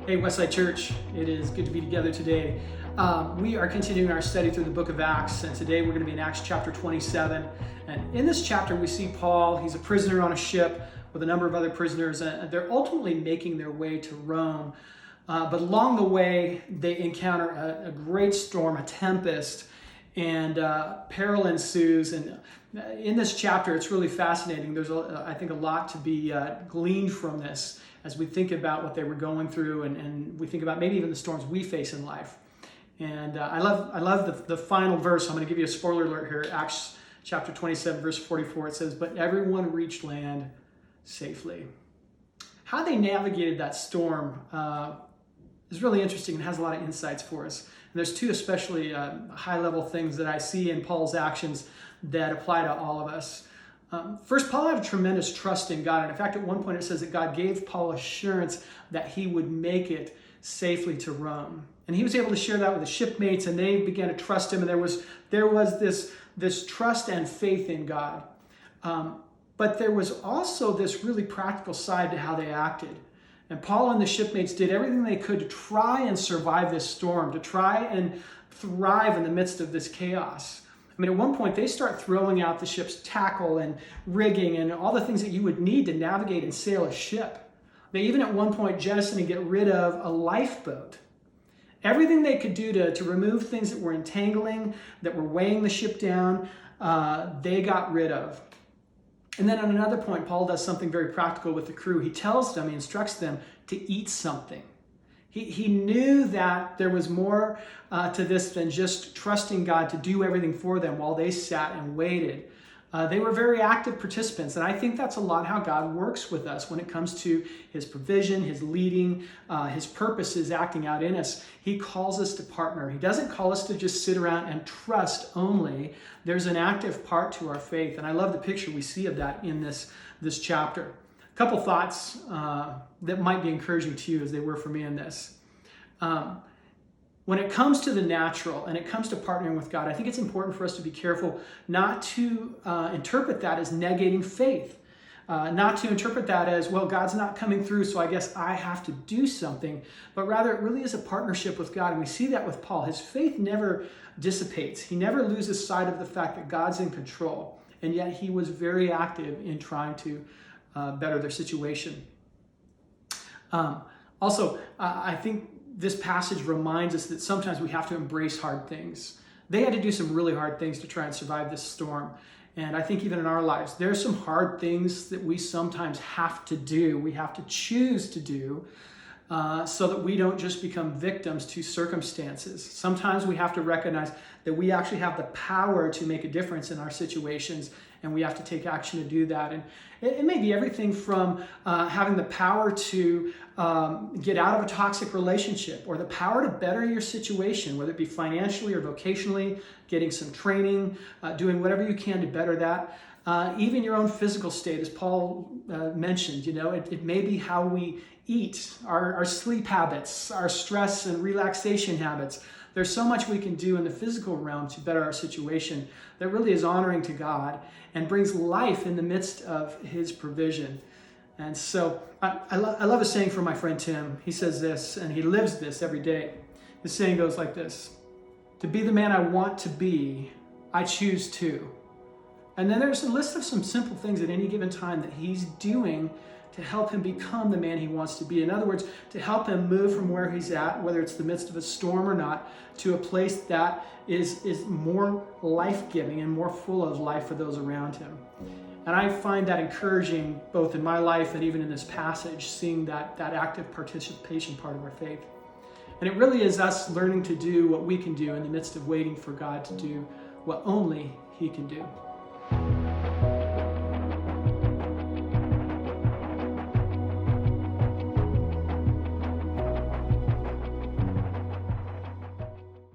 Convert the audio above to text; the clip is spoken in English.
Hey, Westside Church, it is good to be together today. We are continuing our study through the book of Acts, and today we're going to be in Acts chapter 27. And in this chapter, we see Paul. He's a prisoner on a ship with a number of other prisoners, and they're ultimately making their way to Rome. But along the way, they encounter a great storm, a tempest, and peril ensues. And in this chapter, it's really fascinating. There's, I think, a lot to be gleaned from this as we think about what they were going through, and we think about maybe even the storms we face in life. And I love the final verse. I'm going to give you a spoiler alert here. Acts chapter 27, verse 44. It says, "But everyone reached land safely." How they navigated that storm is really interesting and has a lot of insights for us. And there's two especially high-level things that I see in Paul's actions that apply to all of us. First, Paul had a tremendous trust in God. And in fact, at one point it says that God gave Paul assurance that he would make it safely to Rome. And he was able to share that with his shipmates, and they began to trust him. And there was this trust and faith in God. But there was also this really practical side to how they acted. And Paul and the shipmates did everything they could to try and survive this storm, to try and thrive in the midst of this chaos. I mean, at one point, they start throwing out the ship's tackle and rigging and all the things that you would need to navigate and sail a ship. They even at one point jettison and get rid of a lifeboat. Everything they could do to remove things that were entangling, that were weighing the ship down, they got rid of. And then at another point, Paul does something very practical with the crew. He tells them, he instructs them to eat something. He knew that there was more to this than just trusting God to do everything for them while they sat and waited. They were very active participants, and I think that's a lot how God works with us when it comes to His provision, His leading, His purposes acting out in us. He calls us to partner. He doesn't call us to just sit around and trust only. There's an active part to our faith, and I love the picture we see of that in this chapter. A couple thoughts that might be encouraging to you as they were for me in this. When it comes to the natural and it comes to partnering with God, I think it's important for us to be careful not to interpret that as negating faith. Not to interpret that as, well, God's not coming through, so I guess I have to do something. But rather, it really is a partnership with God. And we see that with Paul. His faith never dissipates. He never loses sight of the fact that God's in control. And yet he was very active in trying to better their situation. Also, I think this passage reminds us that sometimes we have to embrace hard things. They had to do some really hard things to try and survive this storm. And I think even in our lives, there are some hard things that we sometimes have to do. We have to choose to do so that we don't just become victims to circumstances. Sometimes we have to recognize that we actually have the power to make a difference in our situations, and we have to take action to do that. And it may be everything from having the power to get out of a toxic relationship, or the power to better your situation, whether it be financially or vocationally, getting some training, doing whatever you can to better that. Even your own physical state, as Paul mentioned, it may be how we eat, our sleep habits, our stress and relaxation habits. There's so much we can do in the physical realm to better our situation that really is honoring to God and brings life in the midst of His provision. And so I love a saying from my friend Tim. He says this, and he lives this every day. The saying goes like this: "To be the man I want to be, I choose to." And then there's a list of some simple things at any given time that he's doing to help him become the man he wants to be. In other words, to help him move from where he's at, whether it's the midst of a storm or not, to a place that is more life-giving and more full of life for those around him. And I find that encouraging both in my life and even in this passage, seeing that active participation part of our faith. And it really is us learning to do what we can do in the midst of waiting for God to do what only He can do.